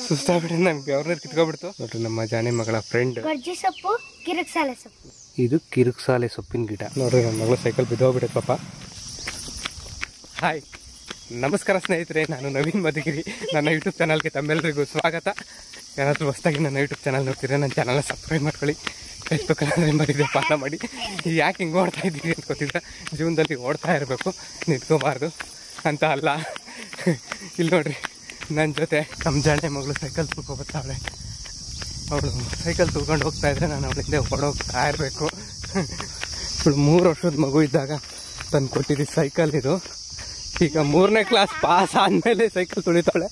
ಸುಸ್ತಾಗ್ಬಿಟ್ಟು ನಮ್ಗೆ ಅವ್ರನ್ನ ಕಿತ್ಕೊಬಿಡ್ತು ನೋಡ್ರಿ. ನಮ್ಮ ಜಾಣಿ ಮಗಳ ಫ್ರೆಂಡ್ ಗರ್ಜಿ ಸೊಪ್ಪು, ಕಿರಿಕ್ಸಾಲೆ ಸೊಪ್ಪು. ಇದು ಕಿರಿಕ್ಸಾಲೆ ಸೊಪ್ಪಿನ ಗಿಡ ನೋಡ್ರಿ. ನನ್ನ ಮಗಳು ಸೈಕಲ್ ಬಿದ್ದೋಗ್ಬಿಟ್ಟೆ ಪಾಪ. ಹಾಯ್, ನಮಸ್ಕಾರ ಸ್ನೇಹಿತರೆ, ನಾನು ನವೀನ್ ಮಧುಗಿರಿ. ನನ್ನ ಯೂಟ್ಯೂಬ್ ಚಾನಲ್ಗೆ ತಮ್ಮೆಲ್ಲರಿಗೂ ಸ್ವಾಗತ. ಯಾರಾದರೂ ಹೊಸದಾಗಿ ನನ್ನ ಯೂಟ್ಯೂಬ್ ಚಾನಲ್ ನೋಡ್ತೀರಾ, ನನ್ನ ಚಾನಲ್ನ ಸಬ್ಸ್ಕ್ರೈಬ್ ಮಾಡ್ಕೊಳ್ಳಿ. ಫೇಸ್ಬುಕ್ಕಲ್ಲಿ ಮರಿದೆ ಫಾಲೋ ಮಾಡಿ. ಯಾಕೆ ಹಿಂಗೆ ಓಡ್ತಾ ಇದ್ದೀರಿ ಅನ್ಕೋತಿದ್ದ, ಜೀವನದಲ್ಲಿ ಓಡ್ತಾ ಇರಬೇಕು, ನಿಂತ್ಕೋಬಾರ್ದು ಅಂತ ಅಲ್ಲ. ಇಲ್ಲಿ ನೋಡ್ರಿ, ನನ್ನ ಜೊತೆ ನಮ್ಮ ಜಾಣೆ ಮಗಳು ಸೈಕಲ್ ತುಳ್ಕೊಬರ್ತಾವಳೆ. ಅವಳು ಸೈಕಲ್ ತುಳ್ಕೊಂಡು ಹೋಗ್ತಾ ಇದ್ರೆ ನಾನು ಅವಳಿಂದ ಓಡೋಗ್ತಾ ಇರಬೇಕು. ಇವಳು 3 ವರ್ಷದ ಮಗು ಇದ್ದಾಗ ತಂದು ಕೊಟ್ಟಿದ್ದು ಸೈಕಲ್ ಇದು. ಈಗ 3ನೇ ಕ್ಲಾಸ್ ಪಾಸ್ ಆದಮೇಲೆ ಸೈಕಲ್ ತುಳಿತಾಳೆ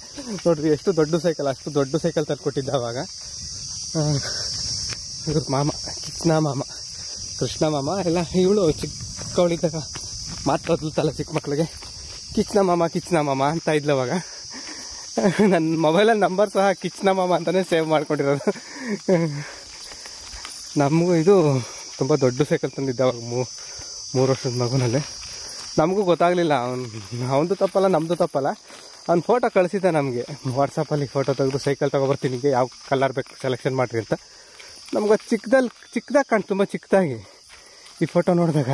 ನೋಡ್ರಿ. ಎಷ್ಟು ದೊಡ್ಡ ಸೈಕಲ್, ಅಷ್ಟು ದೊಡ್ಡ ಸೈಕಲ್ ತಂದು ಕೊಟ್ಟಿದ್ದ ಅವಾಗ. ಇವ್ರ ಮಾಮ, ಕೃಷ್ಣ ಮಾಮ ಎಲ್ಲ. ಇವಳು ಚಿಕ್ಕವಳಿದ್ದಾಗ ಮಾತಾಡ್ತಲ್ಲ ಚಿಕ್ಕ ಮಕ್ಳಿಗೆ, ಕಿಚ್ನ ಮಾಮ ಅಂತ ಇದ್ಲು ಅವಾಗ. ನನ್ನ ಮೊಬೈಲಲ್ಲಿ ನಂಬರ್ ಸಹ ಕಿಚ್ನ ಮಾಮ ಅಂತಲೇ ಸೇವ್ ಮಾಡ್ಕೊಂಡಿರೋದು. ನಮಗೂ ಇದು ತುಂಬ ದೊಡ್ಡ ಸೈಕಲ್ ತಂದಿದ್ದ ಅವಾಗ 3 ವರ್ಷದ ಮಗುನಲ್ಲಿ. ನಮಗೂ ಗೊತ್ತಾಗಲಿಲ್ಲ, ಅವನದು ತಪ್ಪಲ್ಲ ನಮ್ಮದು ತಪ್ಪಲ್ಲ. ಅವ್ನು ಫೋಟೋ ಕಳಿಸಿದ್ದ ನಮಗೆ ವಾಟ್ಸಪ್ಪಲ್ಲಿ. ಫೋಟೋ ತೆಗೆದು ಸೈಕಲ್ ತೊಗೊಬರ್ತೀನಿ, ನಿಮಗೆ ಯಾವ ಕಲರ್ ಬೇಕು ಸೆಲೆಕ್ಷನ್ ಮಾಡಿರಿ ಅಂತ. ನಮ್ಗೆ ಚಿಕ್ಕದಾಗಿ ಕಾಣ್ತು, ತುಂಬ ಚಿಕ್ಕದಾಗಿ. ಈ ಫೋಟೋ ನೋಡಿದಾಗ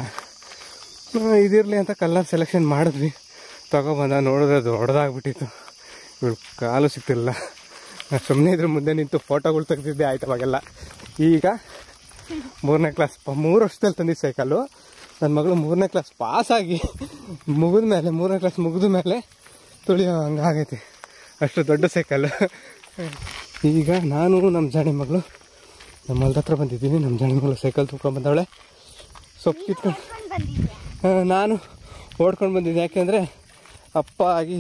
ಇದಿರಲಿ ಅಂತ ಕಲರ್ ಸೆಲೆಕ್ಷನ್ ಮಾಡಿದ್ವಿ. ತೊಗೊಬಂದ, ನೋಡಿದ್ರೆ ಅದು ಹೊಡೆದಾಗ್ಬಿಟ್ಟಿತ್ತು. ಇವಳು ಕಾಲು ಸಿಗ್ತಿರಲಿಲ್ಲ. ಸುಮ್ಮನೆ ಇದ್ರ ಮುಂದೆ ನಿಂತು ಫೋಟೋಗಳು ತೆಗೆದಿದ್ದೆ ಆಯ್ತು ಅವಾಗೆಲ್ಲ. ಈಗ 3ನೇ ಕ್ಲಾಸ್ 3 ವರ್ಷದಲ್ಲಿ ತಂದಿದ್ದು ಸೈಕಲ್ಲು. ನನ್ನ ಮಗಳು 3ನೇ ಕ್ಲಾಸ್ ಪಾಸಾಗಿ ಮುಗಿದ ಮೇಲೆ, 3ನೇ ಕ್ಲಾಸ್ ಮುಗಿದ ಮೇಲೆ ತುಳಿಯೋ ಹಂಗಾಗೈತಿ. ಅಷ್ಟು ದೊಡ್ಡ ಸೈಕಲ್ಲು. ಈಗ ನಾನು ನಮ್ಮ ಜಾಣಿ ಮಗಳು ನಮ್ಮ ಹೊಲ್ದ ಹತ್ರ ಬಂದಿದ್ದೀನಿ. ನಮ್ಮ ಜಾಣಿ ಮಗಳು ಸೈಕಲ್ ತುಳ್ಕೊಂಡು ಬಂದವಳೆ. ಸೊಪ್ಪು ಕಿತ್ಕೊಂಡು ನಾನು ಓಡ್ಕೊಂಡು ಬಂದಿದ್ದೆ. ಯಾಕೆಂದರೆ ಅಪ್ಪ ಆಗಿ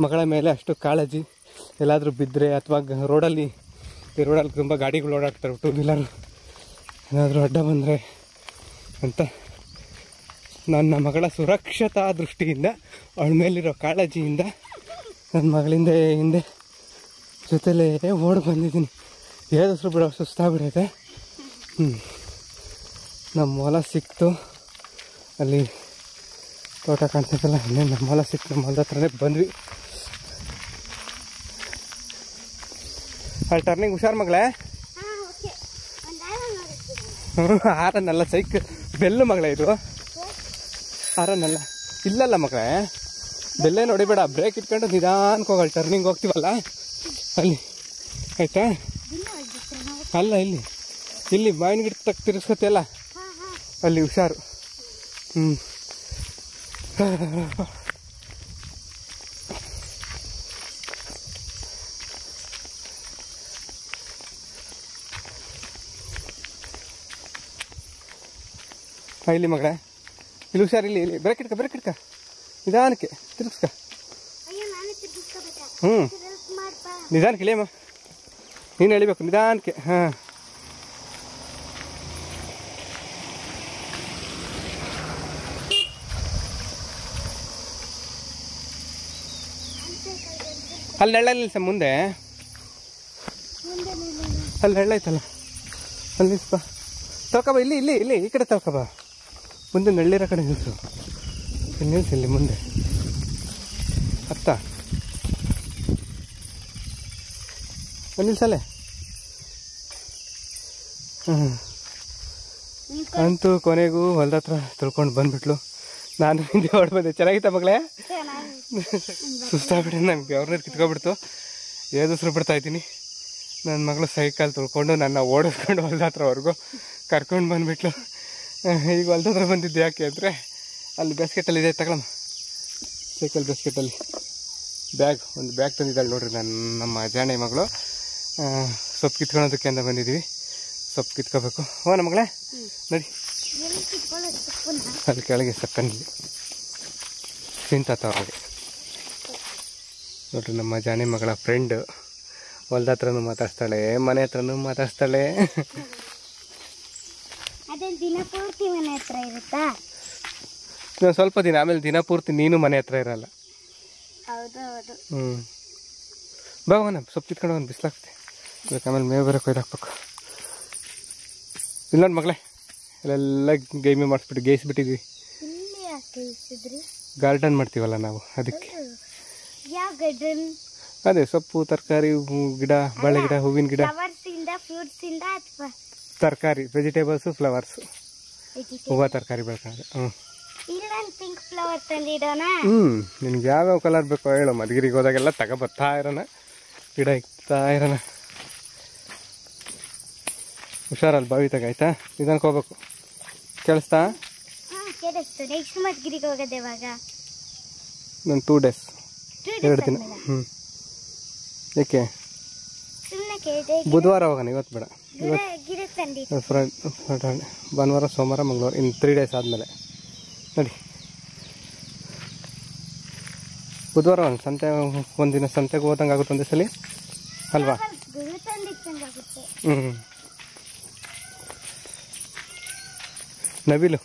ಮಗಳ ಮೇಲೆ ಅಷ್ಟು ಕಾಳಜಿ. ಎಲ್ಲಾದರೂ ಬಿದ್ದರೆ ಅಥವಾ ರೋಡಲ್ಲಿ ತುಂಬ ಗಾಡಿಗಳು ಓಡಾಡ್ತಾರೆ, 2 ವೀಲರ್, ಏನಾದರೂ ಅಡ್ಡ ಬಂದರೆ ಅಂತ ನನ್ನ ಮಗಳ ಸುರಕ್ಷತಾ ದೃಷ್ಟಿಯಿಂದ, ಅವಳ ಮೇಲಿರೋ ಕಾಳಜಿಯಿಂದ ನನ್ನ ಮಗಳಿಂದ ಹಿಂದೆ ಜೊತೆಲೇ ಓಡಿ ಬಂದಿದ್ದೀನಿ. ಏದಸ್ರು ಬಿಡೋ ಸುಸ್ತಾಗ್ಬಿಡೈತೆ. ನಮ್ಮ ಹೊಲ ಸಿಕ್ತು, ಅಲ್ಲಿ ತೋಟ ಕಾಣ್ತೈತಲ್ಲ, ಇನ್ನೇ ನಮ್ಮ ಹೊಲ ಸಿಕ್ತು. ನಮ್ಮ ಹೊಲದ ಹತ್ರನೇ ಬಂದ್ವಿ. ಅಲ್ಲಿ ಟರ್ನಿಂಗ್ ಹುಷಾರು ಮಗಳೇ. ಹಾರನ್ನಲ್ಲ, ಸೈಕಲ್ ಬೆಲ್ಲು ಮಗಳೇ, ಇದು ಹಾರನ್ನಲ್ಲ. ಇಲ್ಲಲ್ಲ ಮಗಳೇ, ಬೆಲ್ಲೇ ನೋಡಿಬೇಡ, ಬ್ರೇಕ್ ಇಟ್ಕೊಂಡು ನಿಧಾನಕ್ಕೆ ಹೋಗಲ್ಲ. ಟರ್ನಿಂಗ್ ಹೋಗ್ತೀವಲ್ಲ ಅಲ್ಲಿ, ಆಯ್ತಾ? ಅಲ್ಲ, ಇಲ್ಲಿ ಮಾವಿನ ಗಿಡ ತಕ್ಕ ತಿರ್ಸ್ಕೊತಿಯಲ್ಲ, ಅಲ್ಲಿ ಹುಷಾರು. ಇಲ್ಲಿ ಮಗಳೇ, ಇಲ್ಲಿ ಹುಷಾರು. ಇಲ್ಲಿ ಬ್ರೇಕ್ ಇಟ್ಕ ನಿಧಾನಕ್ಕೆ ತಿರ್ಗಿಸ್ಕ. ನಿಧಾನಕ್ಕೆ ಇಳಿಯಮ್ಮ, ನೀನು ಎಳಿಬೇಕು ನಿಧಾನಕ್ಕೆ. ಹಾಂ, ಅಲ್ಲಿ ನೆಳ್ಳ ನಿಲ್ಸ, ಮುಂದೆ ಅಲ್ಲಿ ನೆಳ್ಳ ಐತಲ್ಲ, ಅಲ್ಲಿ ನಿಲ್ಸ್ಬಾ. ತಳ್ಕೊಬ, ಇಲ್ಲಿ ಈ ಕಡೆ ತಳ್ಕೊಬ. ಮುಂದೆ ನೆಳ್ಳಿರೋ ಕಡೆ ನಿಲ್ಸು. ಇಲ್ಲಿ ನಿಲ್ಸಿ, ಇಲ್ಲಿ ಮುಂದೆ ಹತ್ತ ನಿಲ್ಸಲ್ಲೇ. ಅಂತೂ ಕೊನೆಗೂ ಹೊಲ್ದ ಹತ್ರ ತಿಳ್ಕೊಂಡು ಬಂದ್ಬಿಟ್ಲು. ನಾನು ಹಿಂದೆ ಹೊಡ್ ಬಂದೆ. ಚೆನ್ನಾಗಿತ್ತ ಮಗಳೇ? ಸುಸ್ತಾಗ್ಬಿಟ್ಟು ನಮ್ಗೆ ಅವ್ರನ್ನ ಕಿತ್ಕೊಬಿಡ್ತು. ಏದಸ್ರು ಬಿಡ್ತಾ ಇದ್ದೀನಿ. ನನ್ನ ಮಗಳು ಸೈಕಲ್ ತುಳ್ಕೊಂಡು ನನ್ನ ಓಡಿಸ್ಕೊಂಡು ಹೊಲ್ದ ಹತ್ರವರೆಗೂ ಕರ್ಕೊಂಡು ಬಂದುಬಿಟ್ಲು. ಈಗ ಹೊಲ್ದ ಹತ್ರ ಬಂದಿದ್ದು ಯಾಕೆ ಅಂದರೆ, ಅಲ್ಲಿ ಬೇಸ್ಕೆಟಲ್ಲಿ ಇದೆ, ತಗೊಳಮ್ಮ. ಸೈಕಲ್ ಬೇಸ್ಕೆಟಲ್ಲಿ ಒಂದು ಬ್ಯಾಗ್ ತಂದಿದ್ದಾಳೆ ನೋಡ್ರಿ ನಮ್ಮ ಜಾಣೆ ಮಗಳು. ಸೊಪ್ಪು ಕಿತ್ಕೊಳ್ಳೋದಕ್ಕೆ ಅಂತ ಬಂದಿದ್ದೀವಿ. ಸೊಪ್ಪು ಕಿತ್ಕೋಬೇಕು. ನಮ್ಮ ಮಗಳೇ ನಡಿ, ಅಲ್ಲಿ ಕೆಳಗೆ ಸಕ್ಕನಲ್ಲಿ ತಿಂತಾತ ಅವ್ರಿಗೆ. ನೋಡ್ರಿ, ನಮ್ಮ ಜಾಣಿ ಮಗಳ ಫ್ರೆಂಡ್ ಹೊಲ್ದ ಹತ್ರನೂ ಮಾತಾಡ್ತಾಳೆ, ಮನೆ ಹತ್ರನೂ ಮಾತಾಡ್ತಾಳೆ. ಸ್ವಲ್ಪ ದಿನ ಆಮೇಲೆ ದಿನ ಪೂರ್ತಿ ನೀನು ಮನೆ ಹತ್ರ ಇರಲ್ಲ. ಬಾವನ ಸೊಪ್ಪು ಕಿತ್ಕೊಂಡು ಒಂದು ಬಿಸಿಲಾಗ್ತೆ. ಅದಕ್ಕೆ ಆಮೇಲೆ ಮೇವು ಬೇರೆ ಕೊಯ್ದಾಕ್ಬೇಕು. ಇಲ್ಲ ನೋಡಿ ಮಗಳೇ, ಇಲ್ಲೆಲ್ಲ ಗೇಮಿ ಮಾಡಿಸ್ಬಿಟ್ಟು ಗೇಯಿಸ್ಬಿಟ್ಟಿದ್ವಿ. ಗಾರ್ಡನ್ ಮಾಡ್ತೀವಲ್ಲ ನಾವು, ಅದಕ್ಕೆ. ಅದೇ ಸೊಪ್ಪು ತರಕಾರಿ ಗಿಡ ಬಾಳೆ ಗಿಡ ಹೂವಿನ ಗಿಡ ಫ್ಲವರ್ಸ್ ಇಂದ ಫ್ರೂಟ್ಸ್ ಇಂದ ಅಥವಾ ತರಕಾರಿ ವೆಜಿಟೇಬಲ್ಸ್ ಫ್ಲವರ್ಸ್ ಹೂವು ತರಕಾರಿ ಬೆಳ್ಕೊಳ್ಳೋದು. ಇಲ್ಲ ಪಿಂಕ್ ಫ್ಲವರ್ ತಂದಿಡೋಣ. ನಿನ್ಗೆ ಯಾವ್ಯಾವ ಕಲರ್ ಬೇಕೋ ಹೇಳು, ಮಧುಗಿರಿಗೆ ಹೋದಾಗೆಲ್ಲ ಬರ್ತಾ ಇರೋಣ, ಗಿಡ ಇಕ್ತಾ ಇರೋಣ. ಹುಷಾರಲ್ಲಿ ಬಾವಿ ತಗ ಆಯ್ತಾ, ನಿಧಾನಕ್ಕೆ ಹೋಗ್ಬೇಕು. ಕೇಳಿಸ್ತಾ? ಕೇಳಿಸ್ತು. ನೆಕ್ಸ್ಟ್ ಮಧುಗಿರಿಗೆ ಹೋಗೋದು ಯಾವಾಗ? ನಾನು 2 days 2 ದಿನ. ಏಕೆ ಸುಮ್ಮನೆ ಕೇಳಿದೆ. ಬುಧವಾರ ಹೋಗೋಣ, ಇವತ್ತು ಬೇಡ. ಗಿಡ ತಂದಿ ಭಾನುವಾರ ಸೋಮವಾರ ಮಂಗಳವಾರ ಇನ್ನು 3 days ಆದಮೇಲೆ ನೋಡಿ. ಬುಧವಾರ ಒಂದು ಸಂತೆ, ಒಂದಿನ ಸಂತೆಗೆ ಹೋದಂಗೆ ಆಗುತ್ತೆ ಒಂದೇ ಸಲ ಅಲ್ವಾ? ನವಿಲು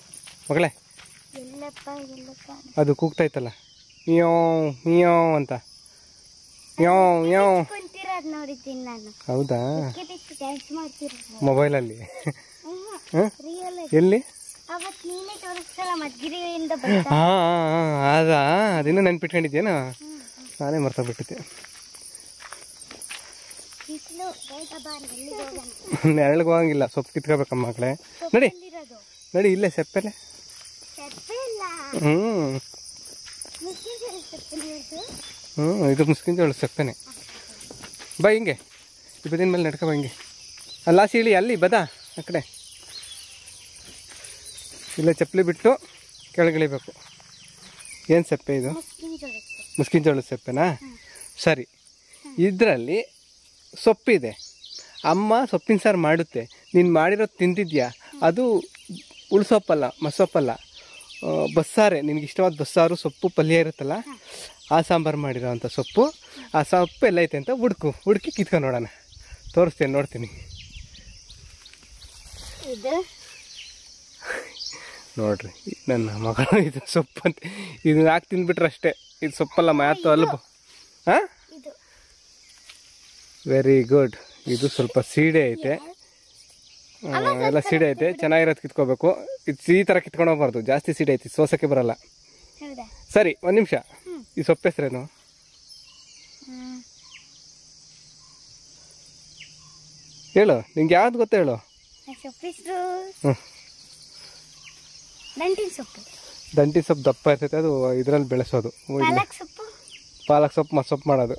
ಮಗಳೇ ಅದು ಕೂಗ್ತಾಯ್ತಲ್ಲ ಮಿಯೋ ಮಿಯೋ ಅಂತ. ನೋಡಿದ್ದೀನಿ ನಾನು. ಹೌದಾ? ಮೊಬೈಲಲ್ಲಿ? ಎಲ್ಲಿ? ಅದಾ? ಅದಿನ್ನೂ ನೆನ್ಪಿಟ್ಕೊಂಡಿದ್ಯೇನು? ನಾನೇ ಮರ್ತೋಗ್ಬಿಟ್ಟಿದ್ದೆ. ನೆರಳಿಗೆ ಹೋಗಂಗಿಲ್ಲ, ಸೊಪ್ಪು ಕಿತ್ಕೋಬೇಕಮ್ಮ ಮಕ್ಕಳೇ. ನೋಡಿ ನೋಡಿ, ಇಲ್ಲೇ ಸೆಪ್ಪೆಲೆ. ಇದು ಮುಸ್ಕಿನ ಜೋಳ ಸೆಪ್ಪೆನೆ. ಬಾ ಹಿಂಗೆ ಈ ಬದಿನ ಮೇಲೆ ನಡ್ಕೊ ಬಾ ಹಿಂಗೆ. ಅಲ್ಲ ಸೀಳಿ ಅಲ್ಲಿ ಬದಾ ಆ ಕಡೆ. ಇಲ್ಲ ಚಪ್ಪಲಿ ಬಿಟ್ಟು ಕೆಳಗಿಳಿಬೇಕು. ಏನು ಸೆಪ್ಪೆ ಇದು? ಮುಸ್ಕಿನ ಜೋಳದ ಸೆಪ್ಪೆನಾ? ಸರಿ. ಇದರಲ್ಲಿ ಸೊಪ್ಪಿದೆ. ಅಮ್ಮ ಸೊಪ್ಪಿನ ಸಾರು ಮಾಡುತ್ತೆ. ನೀನು ಮಾಡಿರೋದು ತಿಂದಿದ್ಯಾ? ಅದು ಉಳ್ಸೊಪ್ಪಲ್ಲ, ಮಸೊಪ್ಪಲ್ಲ, ಬಸ್ಸಾರೆ. ನಿನಗೆ ಇಷ್ಟವಾದ ಬಸ್ಸಾರು ಸೊಪ್ಪು ಪಲ್ಯ ಇರುತ್ತಲ್ಲ, ಆ ಸಾಂಬಾರು ಮಾಡಿರೋ ಅಂಥ ಸೊಪ್ಪು. ಆ ಸೊಪ್ಪು ಎಲ್ಲ ಐತೆ ಅಂತ ಹುಡುಕಿ ಕಿತ್ಕೊಂಡು ನೋಡೋಣ. ತೋರಿಸ್ತೇನೆ, ನೋಡ್ತೀನಿ. ನೋಡ್ರಿ ನನ್ನ ಮಗಳು ಇದು ಸೊಪ್ಪು ಅಂತ. ಇದನ್ನ ಹಾಕಿ ತಿಂದ್ಬಿಟ್ರೆ ಅಷ್ಟೇ. ಇದು ಸೊಪ್ಪಲ್ಲ, ಮ್ಯಾತು ಅಲ್ಬು. ಹಾಂ, ವೆರಿ ಗುಡ್. ಇದು ಸ್ವಲ್ಪ ಸೀಡೆ ಐತೆ, ಎಲ್ಲ ಸೀಡೆ ಐತೆ. ಚೆನ್ನಾಗಿರೋದು ಕಿತ್ಕೋಬೇಕು. ಇದು ಈ ಥರ ಕಿತ್ಕೊಂಡು ಹೋಗ್ಬಾರ್ದು, ಜಾಸ್ತಿ ಸೀಡೆ ಐತಿ, ಸೋಸಕ್ಕೆ ಬರಲ್ಲ. ಸರಿ, ಒಂದು ನಿಮಿಷ. ಈ ಸೊಪ್ಪು ಹೆಸರೇನು? ಹೇಳು, ನಿಂಗೆ ಯಾವ್ದು ಗೊತ್ತ ಹೇಳು. ದಂಟಿನ ಸೊಪ್ಪು ದಪ್ಪ ಇರ್ತೈತೆ, ಅದು ಇದರಲ್ಲಿ ಬೆಳೆಸೋದು. ಪಾಲಕ್ ಸೊಪ್ಪು ಮಸೊಪ್ಪು ಮಾಡೋದು.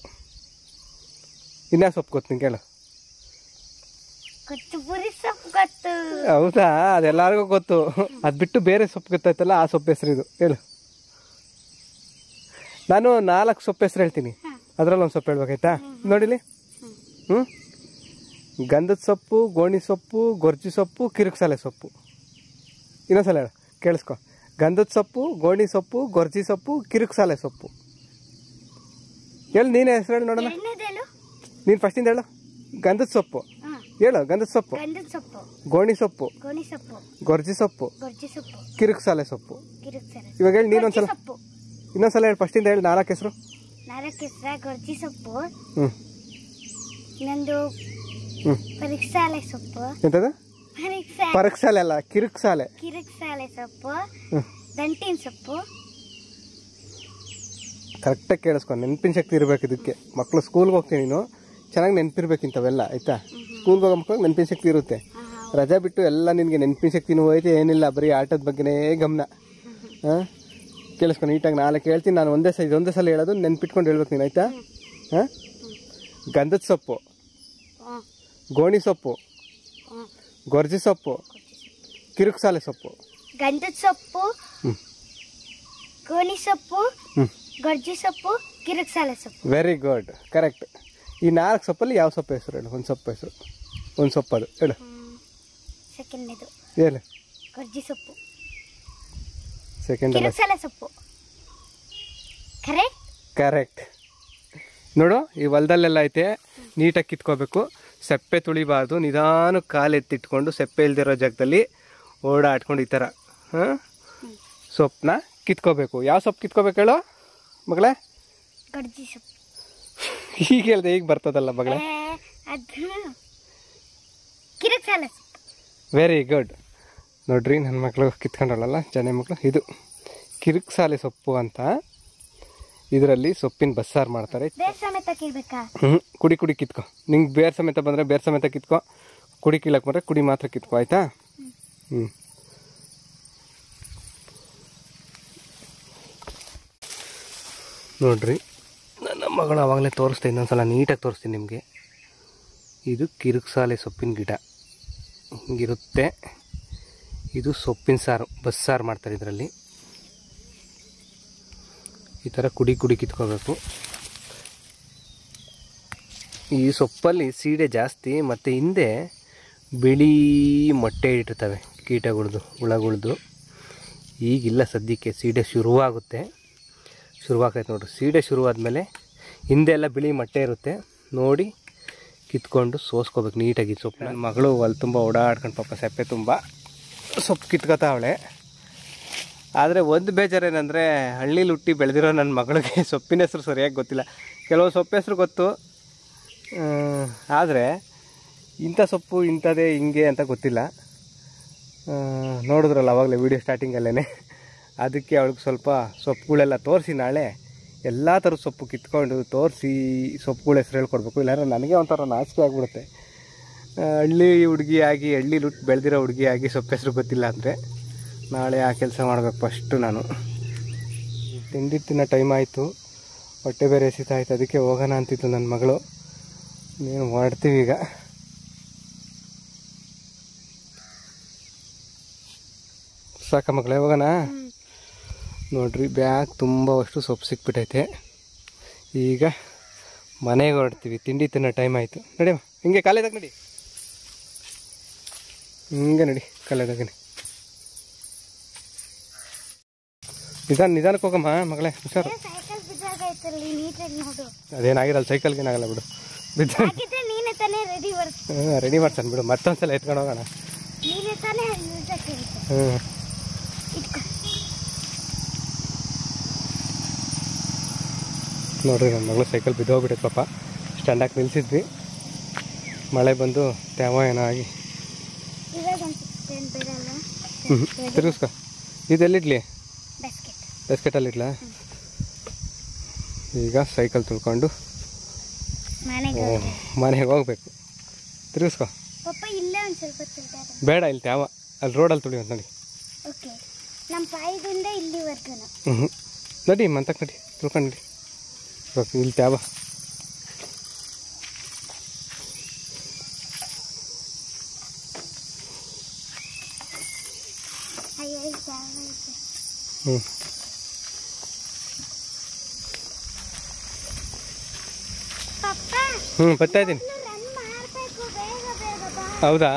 ಇನ್ಯಾ ಸೊಪ್ಪು ಗೊತ್ತು ನಿಂಗೆ ಹೇಳು. ಹೌದಾ? ಅದೆಲ್ಲರಿಗೂ ಗೊತ್ತು. ಅದು ಬಿಟ್ಟು ಬೇರೆ ಸೊಪ್ಪು ಗೊತ್ತಾಯ್ತಲ್ಲ, ಆ ಸೊಪ್ಪು ಹೆಸರು ಇದು. ಹೇಳು. ನಾನು 4 ಸೊಪ್ಪು ಹೆಸರು ಹೇಳ್ತೀನಿ, ಅದರಲ್ಲಿ ಒಂದು ಸೊಪ್ಪು ಹೇಳ್ಬೇಕಾಯ್ತಾ? ನೋಡಿಲಿ. ಗಂಧದ ಸೊಪ್ಪು, ಗೋಣಿ ಸೊಪ್ಪು, ಗೊರ್ಜಿ ಸೊಪ್ಪು, ಕಿರುಕ್ಸಾಲೆ ಸೊಪ್ಪು. ಇನ್ನೊಂದ್ಸಲ ಹೇಳು, ಕೇಳಿಸ್ಕೊ. ಗಂಧದ ಸೊಪ್ಪು, ಗೋಣಿ ಸೊಪ್ಪು, ಗೊರ್ಜಿ ಸೊಪ್ಪು, ಕಿರುಕ್ಸಾಲೆ ಸೊಪ್ಪು. ಹೇಳು, ನೀನೇ ಹೆಸರು ಹೇಳು ನೋಡೋಣ. ನೀನು ಫಸ್ಟಿಂದ ಹೇಳು. ಗಂಧದ ಸೊಪ್ಪು ಹೇಳು. ಗಂಧದ ಸೊಪ್ಪು, ಗೋಣಿ ಸೊಪ್ಪು, ಗೊರ್ಜಿ ಸೊಪ್ಪು, ಕಿರುಕ್ಸಾಲೆ ಸೊಪ್ಪು. ಇವಾಗ ಹೇಳಿ ನೀನೊಂದ್ಸಲ. ಇನ್ನೊಂದ್ಸಲ ಹೇಳಿ, ಫಸ್ಟಿಂದ ಹೇಳಿ. 4 ಹೆಸರು. ಗೊರ್ಜಿ ಸೊಪ್ಪು, ಇನ್ನೊಂದು ಪರೀಕ್ಷಾಲೆ ಸೊಪ್ಪು. ಎಂತದ? ಪರೀಕ್ಷಾಲೆ ಅಲ್ಲ, ಕಿರುಕ್ಸಾಲೆ. ಕಿರುಕ್ಸಾಲೆ ಸೊಪ್ಪು, ದಂಟಿನ ಸೊಪ್ಪು. ಕರೆಕ್ಟಾಗಿ ಕೇಳಿಸ್ಕೊ. ನೆನಪಿನ ಶಕ್ತಿ ಇರಬೇಕು ಇದಕ್ಕೆ. ಮಕ್ಕಳು ಸ್ಕೂಲ್ಗೆ ಹೋಗ್ತೀನಿ, ನೀನು ಚೆನ್ನಾಗಿ ನೆನಪಿರ್ಬೇಕು ಇಂಥವೆಲ್ಲ, ಆಯ್ತಾ? ಸ್ಕೂಲ್ಗೆ ಹೋಗೋ ಮಕ್ಕಳಿಗೆ ನೆನಪಿನ ಶಕ್ತಿ ಇರುತ್ತೆ. ರಜಾ ಬಿಟ್ಟು ಎಲ್ಲ ನಿನಗೆ ನೆನಪಿನ ಶಕ್ತಿನೂ ಹೋಯ್ತು, ಏನಿಲ್ಲ, ಬರೀ ಆಟದ ಬಗ್ಗೆನೇ ಗಮನ. ಹಾಂ, ಕೇಳಿಸ್ಕೊ ನೀಟಾಗಿ. 4 ಹೇಳ್ತೀನಿ ನಾನು, ಒಂದೇ ಸಲ ಹೇಳೋದು, ನೆನ್ಪಿಟ್ಕೊಂಡು ಹೇಳ್ಬೇಕು ನೀನು, ಆಯ್ತಾ? ಹಾಂ, ಗಂಧದ ಸೊಪ್ಪು, ಗೋಣಿ ಸೊಪ್ಪು, ಗೊರ್ಜಿ ಸೊಪ್ಪು, ಕಿರುಕ್ಸಾಲೆ ಸೊಪ್ಪು. ಗಂಧದ ಸೊಪ್ಪು, ಗೋಣಿ ಸೊಪ್ಪು, ಗೊರ್ಜಿ ಸೊಪ್ಪು, ಕಿರುಕ್ಸಾಲೆ ಸೊಪ್ಪು. Very good, correct. ಈ 4 ಸೊಪ್ಪಲ್ಲಿ ಯಾವ ಸೊಪ್ಪು ಹೆಸರು ಹೇಳು? ಒಂದು ಸೊಪ್ಪು ಹೆಸರು, ಒಂದು ಸೊಪ್ಪು ಅದು ಹೇಳು. ಸೆಕೆಂಡ್ನೇದು ಹೇಳು. ಗೊರ್ಜಿ ಸೊಪ್ಪು. ಸೆಕೆಂಡ್ ಕಿರುಕ್ಸಾಲೆ ಸೊಪ್ಪು. Correct correct. ನೋಡು, ಈ ಹೊಲದಲ್ಲೆಲ್ಲ ಐತೆ, ನೀಟಾಗಿ ಕಿತ್ಕೋಬೇಕು. ಸೆಪ್ಪೆ ತುಳಿಬಾರ್ದು. ನಿಧಾನಕ್ಕೆ ಕಾಲು ಎತ್ತಿಟ್ಕೊಂಡು ಸೆಪ್ಪೆ ಇಲ್ದಿರೋ ಜಾಗದಲ್ಲಿ ಓಡಾಡ್ಕೊಂಡು ಈ ಥರ ಸೊಪ್ಪನ್ನ ಕಿತ್ಕೋಬೇಕು. ಯಾವ ಸೊಪ್ಪು ಕಿತ್ಕೋಬೇಕು ಹೇಳು ಮಗಳೇ? ಗೊರ್ಜಿ ಸೊಪ್ಪು. ಈಗ ಹೇಳ್ದೆ, ಈಗ ಬರ್ತದಲ್ಲ ಮಗಳೇ. ಕಿರುಕ್ಸಾಲೆ ಸೊಪ್ಪು. Very good. ನೋಡ್ರಿ, ನನ್ನ ಮಕ್ಕಳು ಕಿತ್ಕೊಂಡಲ್ಲ, ಜನ ಮಕ್ಕಳು. ಇದು ಕಿರುಕ್ಸಾಲೆ ಸೊಪ್ಪು ಅಂತ. ಇದರಲ್ಲಿ ಸೊಪ್ಪಿನ ಬಸ್ಸಾರು ಮಾಡ್ತಾರೆ. ಬೇರ್ ಸಮೇತ ಕೀಳ್ಬೇಕಾ? ಕುಡಿ ಕುಡಿ ಕಿತ್ಕೊ. ನಿಂಗೆ ಬೇರ್ ಸಮೇತ ಬಂದರೆ ಬೇರ್ ಸಮೇತ ಕಿತ್ಕೊ, ಕುಡಿ ಕೀಳಕ್ಕೆ ಬಂದರೆ ಕುಡಿ ಮಾತ್ರ ಕಿತ್ಕೊ, ಆಯಿತಾ? ನೋಡ್ರಿ, ನನ್ನ ಮಗಳು ಆವಾಗಲೇ ತೋರಿಸ್ತೀನಿ, ಇನ್ನೊಂದ್ಸಲ ನೀಟಾಗಿ ತೋರಿಸ್ತೀನಿ ನಿಮಗೆ. ಇದು ಕಿರುಕ್ಸಾಲೆ ಸೊಪ್ಪಿನ ಗಿಡ ಹಿಂಗಿರುತ್ತೆ. ಇದು ಸೊಪ್ಪಿನ ಸಾರು, ಬಸ್ಸಾರು ಮಾಡ್ತಾರೆ ಇದರಲ್ಲಿ. ಈ ಥರ ಕುಡಿ ಕುಡಿ ಕಿತ್ಕೋಬೇಕು. ಈ ಸೊಪ್ಪಲ್ಲಿ ಸೀಡೆ ಜಾಸ್ತಿ, ಮತ್ತು ಹಿಂದೆ ಬಿಳಿ ಮೊಟ್ಟೆ ಇಟ್ಟಿರ್ತವೆ ಕೀಟಗಳ್ದು, ಹುಳಗಳ್ದು. ಈಗಿಲ್ಲ ಸದ್ಯಕ್ಕೆ, ಸೀಡೆ ಶುರುವಾಗೈತೆ ನೋಡ್ರಿ. ಸೀಡೆ ಶುರುವಾದ್ಮೇಲೆ ಹಿಂದೆ ಎಲ್ಲ ಬಿಳಿ ಮೊಟ್ಟೆ ಇರುತ್ತೆ, ನೋಡಿ ಕಿತ್ಕೊಂಡು ಸೋಸ್ಕೋಬೇಕು ನೀಟಾಗಿ ಸೊಪ್ಪು. ನನ್ನ ಮಗಳು ಅಲ್ಲಿ ತುಂಬ ಓಡಾಡ್ಕೊಂಡು ಪಾಪ ಸೆಪ್ಪೆ ತುಂಬ ಸೊಪ್ಪು ಕಿತ್ಕೊತಾವಳೆ. ಆದರೆ ಒಂದು ಬೇಜಾರೇನೆಂದರೆ ಹಳ್ಳಿಲಿ ಹುಟ್ಟಿ ಬೆಳೆದಿರೋ ನನ್ನ ಮಗಳಿಗೆ ಸೊಪ್ಪಿನ ಹೆಸರು ಸರಿಯಾಗಿ ಗೊತ್ತಿಲ್ಲ. ಕೆಲವು ಸೊಪ್ಪು ಹೆಸರು ಗೊತ್ತು, ಆದರೆ ಇಂಥ ಸೊಪ್ಪು ಇಂಥದ್ದೇ ಹಿಂಗೆ ಅಂತ ಗೊತ್ತಿಲ್ಲ. ನೋಡಿದ್ರಲ್ಲ ಆವಾಗಲೇ ವೀಡಿಯೋ ಸ್ಟಾರ್ಟಿಂಗಲ್ಲೇ. ಅದಕ್ಕೆ ಅವಳಿಗೆ ಸ್ವಲ್ಪ ಸೊಪ್ಪುಗಳೆಲ್ಲ ತೋರಿಸಿ, ನಾಳೆ ಎಲ್ಲ ಥರದ ಸೊಪ್ಪು ಕಿತ್ಕೊಂಡು ತೋರಿಸಿ ಸೊಪ್ಪುಗಳ ಹೆಸರು ಹೇಳ್ಕೊಡ್ಬೇಕು. ಇಲ್ಲಾಂದ್ರೆ ನನಗೆ ಒಂಥರ ನಾಚಿಕೆ ಆಗಿಬಿಡುತ್ತೆ. ಹಳ್ಳಿ ಹುಡುಗಿಯಾಗಿ, ಹಳ್ಳಿಲಿ ಹುಟ್ಟು ಬೆಳೆದಿರೋ ಹುಡುಗಿಯಾಗಿ ಸೊಪ್ಪು ಹೆಸರು ಗೊತ್ತಿಲ್ಲ ಅಂದರೆ ನಾಳೆ ಆ ಕೆಲಸ ಮಾಡಬೇಕು ಫಸ್ಟು ನಾನು. ತಿಂಡಿ ತಿನ್ನೋ ಟೈಮ್ ಆಯಿತು, ಹೊಟ್ಟೆ ಬೇರೆ ಎಸಿತಾಯ್ತು, ಅದಕ್ಕೆ ಹೋಗೋಣ ಅಂತಿತ್ತು ನನ್ನ ಮಗಳು. ನೀನು ಮಾಡ್ತೀವಿ ಈಗ. ಸಾಕ ಮಗಳೇ, ಹೋಗೋಣ? ನೋಡ್ರಿ, ಬ್ಯಾಗ್ ತುಂಬ ಅಷ್ಟು ಸೊಪ್ಪು ಸಿಕ್ಬಿಟ್ಟೈತೆ. ಈಗ ಮನೆಗೆ ಹೊರಡ್ತೀವಿ, ತಿಂಡಿ ತಿನ್ನೋ ಟೈಮ್ ಆಯಿತು. ನಡಿಯಮ್ಮ, ಹಿಂಗೆ ಕಾಲೇದಾಗ ನಡಿ, ಹಿಂಗೆ ನಡಿ ಕಾಲೇದಾಗೆ. ನಿಧಾನಕ್ಕೆ ಹೋಗಮ್ಮ ಮಗಳೇ, ಹುಷಾರು. ಅದೇನಾಗಿರಲ್ಲ, ಸೈಕಲ್ಗೆ ಏನಾಗಲ್ಲ ಬಿಡು. ರೆಡಿ ಮಾಡ್ತಾನೆ ಬಿಡು, ಮತ್ತೊಂದ್ಸಲ ಎತ್ಕೊಂಡು ಹೋಗೋಣ. ನೋಡ್ರಿ, ನನ್ನ ಮಗಳು ಸೈಕಲ್ ಬಿದ್ದೋಗ್ಬಿಟ್ಟೈತೆ ಪಾಪ. ಸ್ಟ್ಯಾಂಡಾಗಿ ನಿಲ್ಸಿದ್ವಿ, ಮಳೆ ಬಂದು ತ್ಯಾವ ಏನೋ ಆಗಿ. ತಿರುಗಿಸ್ಕೊ. ಇದೆಲ್ಲಿಡ್ಲಿ? ಬಿಸ್ಕೆಟಲ್ಲಿ ಇಡ್ಲಾ? ಈಗ ಸೈಕಲ್ ತುಳ್ಕೊಂಡು ಮನೆಗೆ ಹೋಗ್ಬೇಕು. ತಿರುಗಿಸ್ಕೊ. ಬೇಡ, ಇಲ್ಲಿ ತ್ಯಾವ, ಅಲ್ಲಿ ರೋಡಲ್ಲಿ ತುಳಿಯೋದು ನೋಡಿ. ನಡಿ ಮಂತಕ್ಕೆ ನಡಿ, ತುಳ್ಕೊಂಡು ನಡಿ. ಇಲ್ಲಿ ತ್ಯಾವ. ಬರ್ತಾ ಇದ್ದೀನಿ. ಹೌದಾ?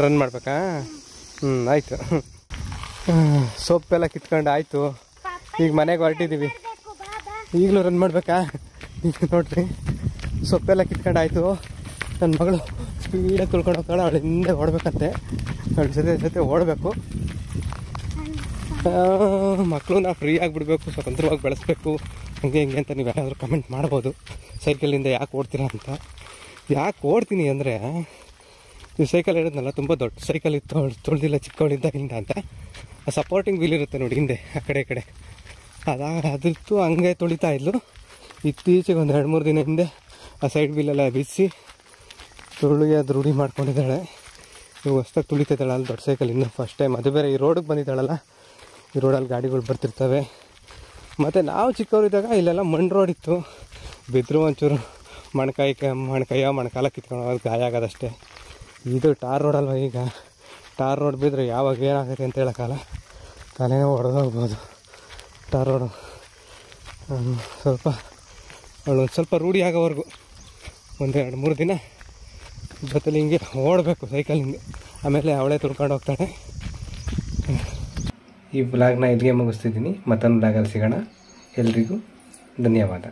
ರನ್ ಮಾಡ್ಬೇಕಾ? ಆಯಿತು. ಸೊಪ್ಪೆಲ್ಲ ಕಿತ್ಕೊಂಡು ಆಯಿತು, ಈಗ ಮನೆಗೆ ಹೊರಟಿದ್ದೀವಿ. ಈಗಲೂ ರನ್ ಮಾಡಬೇಕಾ? ಈಗ ನೋಡ್ರಿ, ಸೊಪ್ಪೆಲ್ಲ ಕಿತ್ಕೊಂಡು ಆಯಿತು. ನನ್ನ ಮಗಳು ಸ್ಪೀಡಾಗಿ ತುಳ್ಕೊಂಡು ಹೋಗ್ತಾಳೆ, ಅವಳು ಹಿಂದೆ ಓಡಬೇಕಂತೆ. ಅವಳ ಜೊತೆ ಓಡಬೇಕು. ಮಕ್ಕಳು ನಾವು ಫ್ರೀ ಆಗಿಬಿಡ್ಬೇಕು, ಸ್ವತಂತ್ರವಾಗಿ ಬೆಳೆಸ್ಬೇಕು, ಹಂಗೆ ಹಿಂಗೆ ಅಂತ ನೀವು ಯಾರಾದರೂ ಕಮೆಂಟ್ ಮಾಡ್ಬೋದು. ಸೈಕಲಿಂದ ಯಾಕೆ ಓಡ್ತೀರಾ ಅಂತ. ಯಾಕೆ ಓಡ್ತೀನಿ ಅಂದರೆ, ಈ ಸೈಕಲ್ ಹೇಳಿದ್ನಲ್ಲ, ತುಂಬ ದೊಡ್ಡ ಸೈಕಲ್ ಇತ್ತು, ತುಳಿದಿಲ್ಲ ಚಿಕ್ಕವಳಿದ್ದಾಗಿಂದ ಅಂತ. ಆ ಸಪೋರ್ಟಿಂಗ್ ವೀಲ್ ಇರುತ್ತೆ ನೋಡಿ ಹಿಂದೆ, ಆ ಕಡೆ ಈ ಕಡೆ, ಅದಿತ್ತು, ಹಂಗೆ ತುಳಿತಾ ಇದ್ಲು. ಇತ್ತೀಚೆಗೆ ಒಂದು 2-3 ದಿನ ಹಿಂದೆ ಆ ಸೈಡ್ ವೀಲೆಲ್ಲ ಬಿಡಿಸಿ ತುಳಿಗೆ ಅದು ರೂಢಿ ಮಾಡ್ಕೊಂಡಿದ್ದಾಳೆ. ಇವು ಹೊಸ್ದಾಗಿ ತುಳಿತಿದ್ದಾಳೆ ಅಲ್ಲಿ ದೊಡ್ಡ ಸೈಕಲ್, ಇನ್ನೂ ಫಸ್ಟ್ ಟೈಮ್. ಅದು ಬೇರೆ ಈ ರೋಡಿಗೆ ಬಂದಿದ್ದಾಳಲ್ಲ, ಈ ರೋಡಲ್ಲಿ ಗಾಡಿಗಳು ಬರ್ತಿರ್ತವೆ. ಮತ್ತು ನಾವು ಚಿಕ್ಕವರಿದ್ದಾಗ ಇಲ್ಲೆಲ್ಲ ಮಣ್ಣು ರೋಡ್ ಇತ್ತು, ಬಿದ್ದರೂ ಒಂಚೂರು ಮೊಣಕಾಲ ಕಿತ್ಕೊಂಡು ಗಾಯ ಆಗೋದಷ್ಟೇ. ಇದು ಟಾರ್ ರೋಡಲ್ವ, ಈಗ ಟಾರ್ ರೋಡ್ ಬಿದ್ದರೆ ಯಾವಾಗ ಏನಾಗುತ್ತೆ ಅಂತ ಹೇಳೋಕ್ಕಲ್ಲ, ತಲೆನೇ ಹೊಡೆದೋಗ್ಬೋದು. ಟಾರ್ ರೋಡು ಸ್ವಲ್ಪ ರೂಢಿ ಆಗೋವರೆಗೂ ಒಂದು 2-3 ದಿನ ಜೊತೆಲಿ ಹಿಂಗೆ ಓಡಬೇಕು ಸೈಕಲಿಂದ, ಆಮೇಲೆ ಅವಳೇ ತುಳ್ಕೊಂಡು ಹೋಗ್ತಾಳೆ. ಈ ವ್ಲಾಗ್ನ ಇಲ್ಲಿಗೆ ಮುಗಿಸ್ತಿದ್ದೀನಿ. ಮತ್ತೊಂದು ವ್ಲಾಗಲ್ಲಿ ಸಿಗೋಣ. ಎಲ್ರಿಗೂ ಧನ್ಯವಾದ.